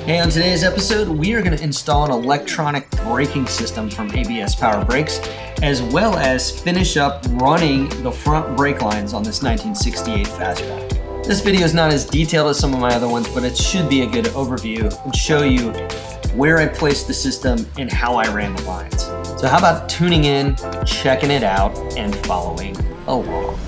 Hey, on today's episode, we are going to install an electronic braking system from ABS Power Brakes, as well as finish up running the front brake lines on this 1968 Fastback. This video is not as detailed as some of my other ones, but it should be a good overview and show you where I placed the system and how I ran the lines. So how about tuning in, checking it out, and following along.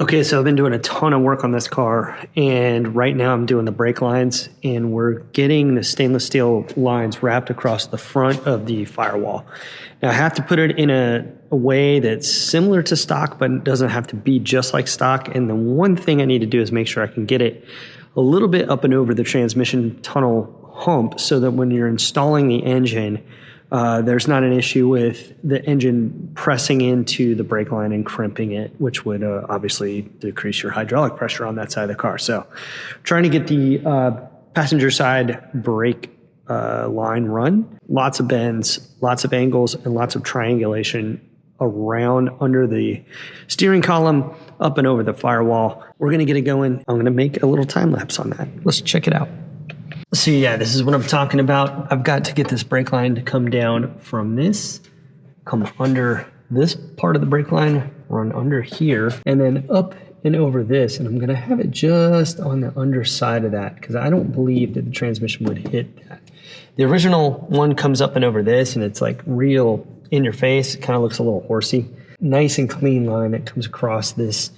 Okay, so I've been doing a ton of work on this car, and right now I'm doing the brake lines, and we're getting the stainless steel lines wrapped across the front of the firewall. Now I have to put it in a way that's similar to stock, but it doesn't have to be just like stock. And the one thing I need to do is make sure I can get it a little bit up and over the transmission tunnel hump so that when you're installing the engine, there's not an issue with the engine pressing into the brake line and crimping it, which would obviously decrease your hydraulic pressure on that side of the car. So trying to get the passenger side brake line run. Lots of bends, lots of angles, and lots of triangulation around under the steering column, up and over the firewall. We're going to get it going. I'm going to make a little time lapse on that. Let's check it out. So yeah, this is what I'm talking about. I've got to get this brake line to come down from this, come under this part of the brake line, run under here, and then up and over this. And I'm gonna have it just on the underside of that because I don't believe that the transmission would hit that. The original one comes up and over this, and it's like real in your face. It kind of looks a little horsey. Nice and clean line that comes across this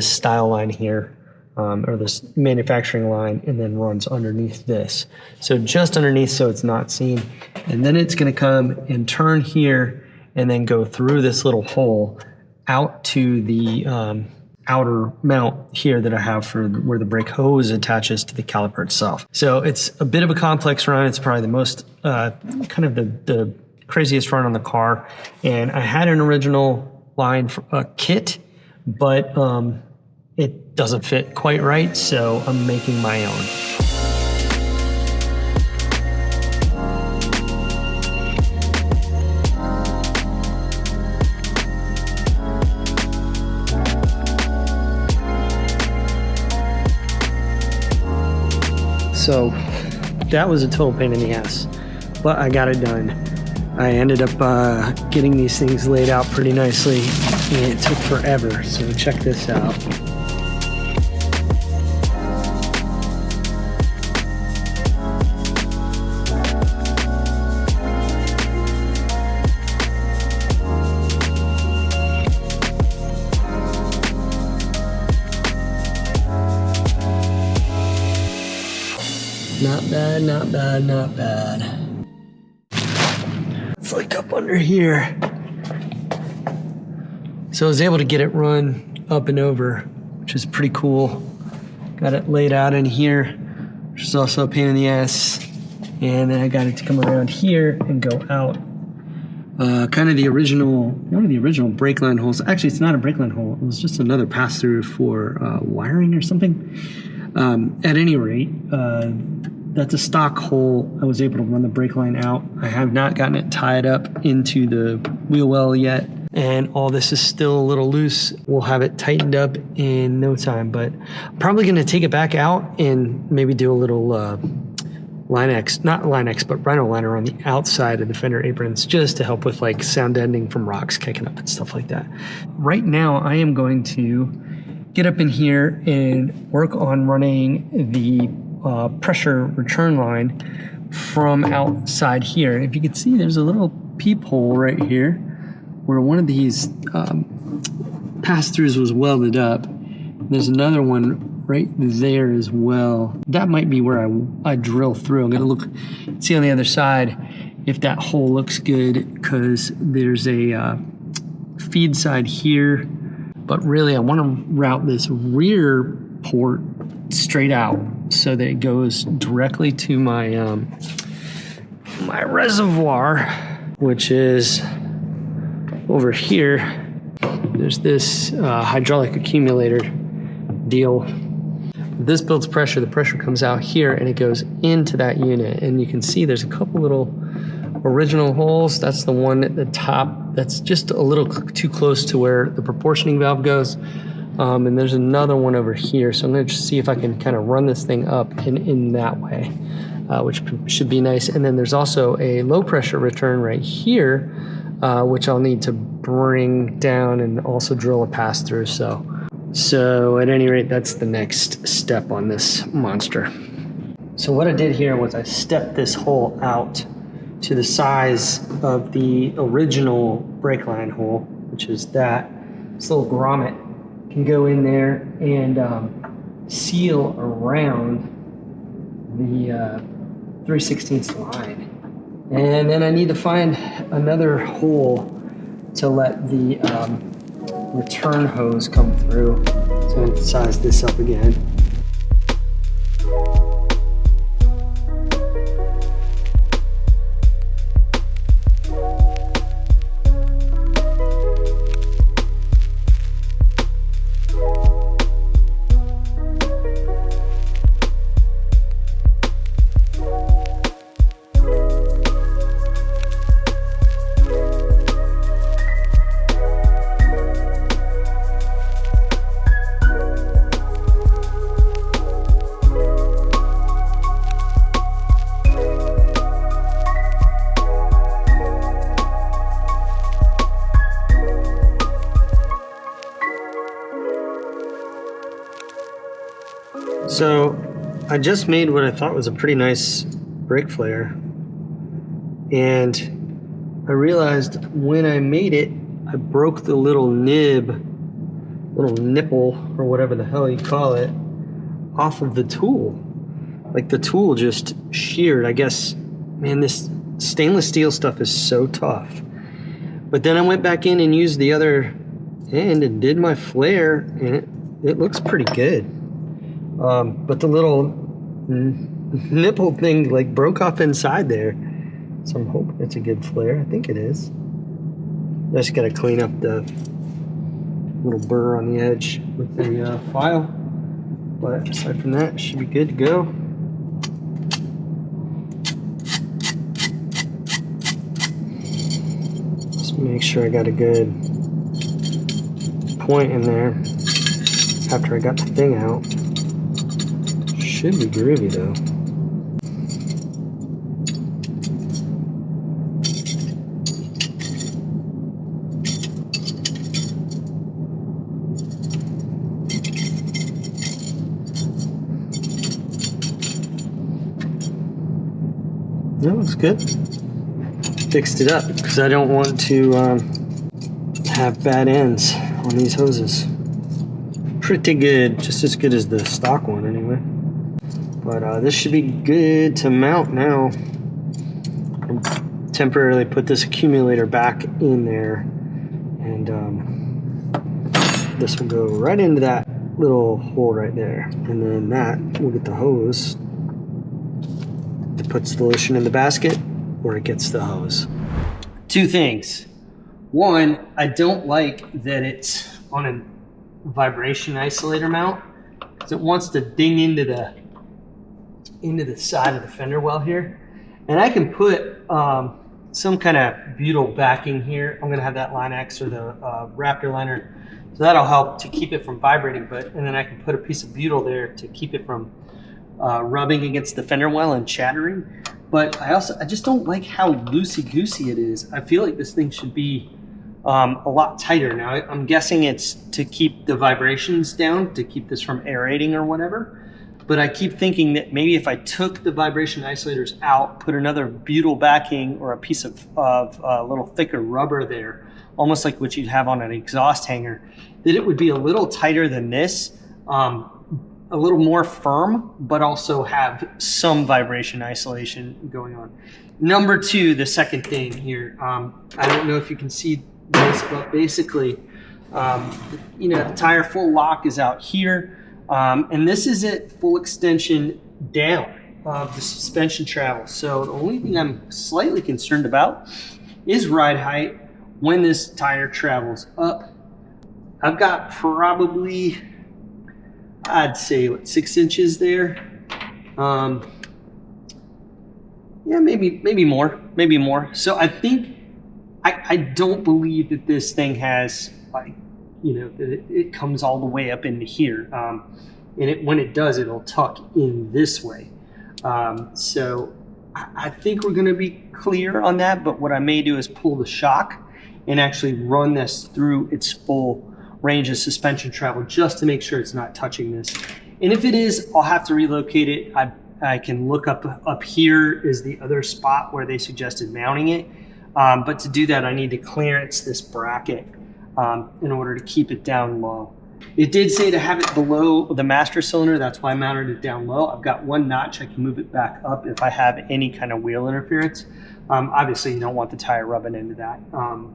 style line here. Or this manufacturing line, and then runs underneath this. So just underneath so it's not seen. And then it's gonna come and turn here and then go through this little hole out to the outer mount here that I have for where the brake hose attaches to the caliper itself. So it's a bit of a complex run. It's probably the most, kind of the craziest run on the car. And I had an original line kit, but it doesn't fit quite right, so I'm making my own. So that was a total pain in the ass, but I got it done. I ended up getting these things laid out pretty nicely, and it took forever, so check this out. Not bad, not bad, not bad. It's like up under here. So I was able to get it run up and over, which is pretty cool. Got it laid out in here, which is also a pain in the ass. And then I got it to come around here and go out. Kind of one of the original brake line holes. Actually, it's not a brake line hole. It was just another pass-through for wiring or something. At any rate, that's a stock hole. I was able to run the brake line out. I have not gotten it tied up into the wheel well yet, and all this is still a little loose. We'll have it tightened up in no time, but I'm probably going to take it back out and maybe do a little not Line X, but Rhino liner on the outside of the fender aprons just to help with like sound deadening from rocks kicking up and stuff like that. Right now, I am going to get up in here and work on running the pressure return line from outside here. If you can see, there's a little peephole right here where one of these pass-throughs was welded up. There's another one right there as well. That might be where I drill through. I'm gonna see on the other side if that hole looks good, because there's a feed side here. But really, I want to route this rear port straight out so that it goes directly to my my reservoir, which is over here. There's this hydraulic accumulator deal. This builds pressure. The pressure comes out here and it goes into that unit. And you can see there's a couple little original holes. That's the one at the top that's just a little too close to where the proportioning valve goes. And there's another one over here. So I'm going to just see if I can kind of run this thing up in that way, which should be nice. And then there's also a low pressure return right here, which I'll need to bring down and also drill a pass through. So at any rate, that's the next step on this monster. So what I did here was I stepped this hole out to the size of the original brake line hole, which is that. This little grommet can go in there and seal around the 3/16 line. And then I need to find another hole to let the return hose come through. So I'm going to size this up again. So I just made what I thought was a pretty nice brake flare, and I realized when I made it, I broke the little nipple, or whatever the hell you call it, off of the tool. Like the tool just sheared. I guess, man, this stainless steel stuff is so tough. But then I went back in and used the other end and did my flare, and it looks pretty good. But the little nipple thing like broke off inside there. So I'm hoping it's a good flare. I think it is. I just gotta clean up the little burr on the edge with the file. But aside from that, it should be good to go. Just make sure I got a good point in there after I got the thing out. Should be groovy though. That looks good. Fixed it up because I don't want to have bad ends on these hoses. Pretty good, just as good as the stock one anyway. But this should be good to mount now. I'll temporarily put this accumulator back in there, and this will go right into that little hole right there. And then that will get the hose that puts the solution in the basket where it gets the hose. Two things. One, I don't like that it's on a vibration isolator mount because it wants to ding into the side of the fender well here, and I can put some kind of butyl backing here. I'm gonna have that Line X or the Raptor liner, so that'll help to keep it from vibrating. And then I can put a piece of butyl there to keep it from rubbing against the fender well and chattering. But I just don't like how loosey-goosey it is. I feel like this thing should be a lot tighter. Now I'm guessing it's to keep the vibrations down, to keep this from aerating or whatever. But I keep thinking that maybe if I took the vibration isolators out, put another butyl backing or a piece of a little thicker rubber there, almost like what you'd have on an exhaust hanger, that it would be a little tighter than this, a little more firm, but also have some vibration isolation going on. Number two, the second thing here, I don't know if you can see this, but basically, the tire full lock is out here. And this is at full extension down of the suspension travel. So the only thing I'm slightly concerned about is ride height when this tire travels up. I've got probably, I'd say, 6 inches there. Yeah, maybe more. So I think I don't believe that this thing has like, that it comes all the way up into here. And when it does, it'll tuck in this way. So I think we're going to be clear on that. But what I may do is pull the shock and actually run this through its full range of suspension travel just to make sure it's not touching this. And if it is, I'll have to relocate it. I can look up here is the other spot where they suggested mounting it. But to do that, I need to clearance this bracket in order to keep it down low. It did say to have it below the master cylinder. That's why I mounted it down low. I've got one notch. I can move it back up if I have any kind of wheel interference. Obviously, you don't want the tire rubbing into that.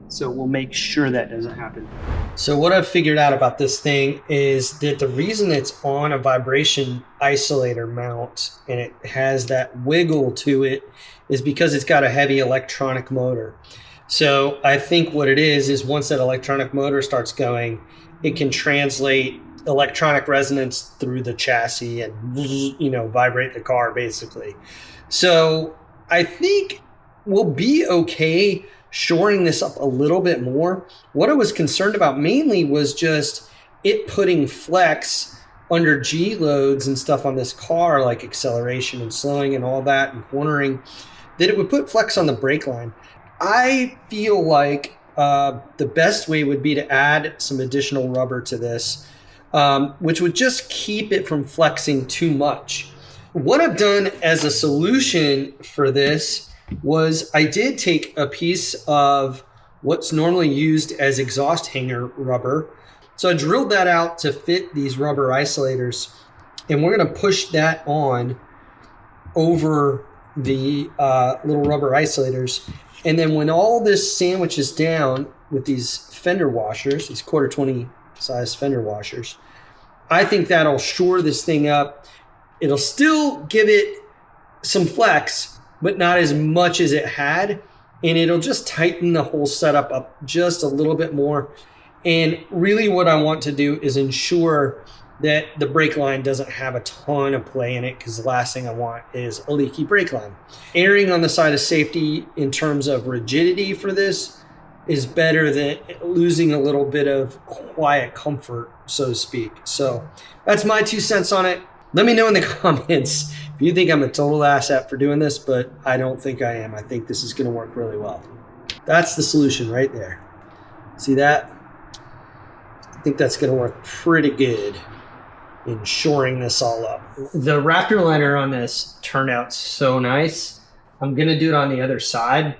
So we'll make sure that doesn't happen. So what I've figured out about this thing is that the reason it's on a vibration isolator mount and it has that wiggle to it is because it's got a heavy electronic motor. So I think what it is once that electronic motor starts going, it can translate electronic resonance through the chassis and, vibrate the car basically. So I think we'll be okay shoring this up a little bit more. What I was concerned about mainly was just it putting flex under G loads and stuff on this car, like acceleration and slowing and all that and cornering, that it would put flex on the brake line. I feel like the best way would be to add some additional rubber to this, which would just keep it from flexing too much. What I've done as a solution for this was I did take a piece of what's normally used as exhaust hanger rubber. So I drilled that out to fit these rubber isolators, and we're going to push that on over the little rubber isolators. And then when all this sandwiches down with these fender washers, these 1/4-20 size fender washers, I think that'll shore this thing up. It'll still give it some flex, but not as much as it had. And it'll just tighten the whole setup up just a little bit more. And really what I want to do is ensure that the brake line doesn't have a ton of play in it, because the last thing I want is a leaky brake line. Erring on the side of safety in terms of rigidity for this is better than losing a little bit of quiet comfort, so to speak. So that's my 2 cents on it. Let me know in the comments if you think I'm a total asset for doing this, but I don't think I am. I think this is going to work really well. That's the solution right there. See that? I think that's going to work pretty good in shoring this all up. The Raptor liner on this turned out so nice. I'm going to do it on the other side.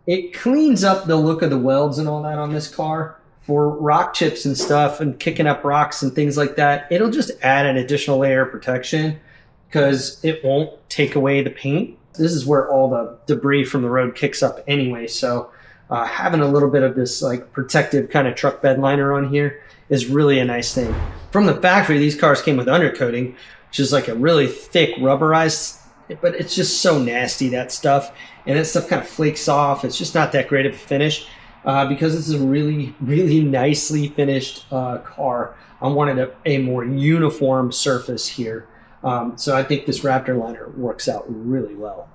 It cleans up the look of the welds and all that on this car. For rock chips and stuff and kicking up rocks and things like that, it'll just add an additional layer of protection because it won't take away the paint. This is where all the debris from the road kicks up anyway. So having a little bit of this like protective kind of truck bed liner on here is really a nice thing. From the factory, these cars came with undercoating, which is like a really thick rubberized, but it's just so nasty, that stuff. And that stuff kind of flakes off. It's just not that great of a finish. Because this is a really, really nicely finished car, I wanted a more uniform surface here. So I think this Raptor liner works out really well.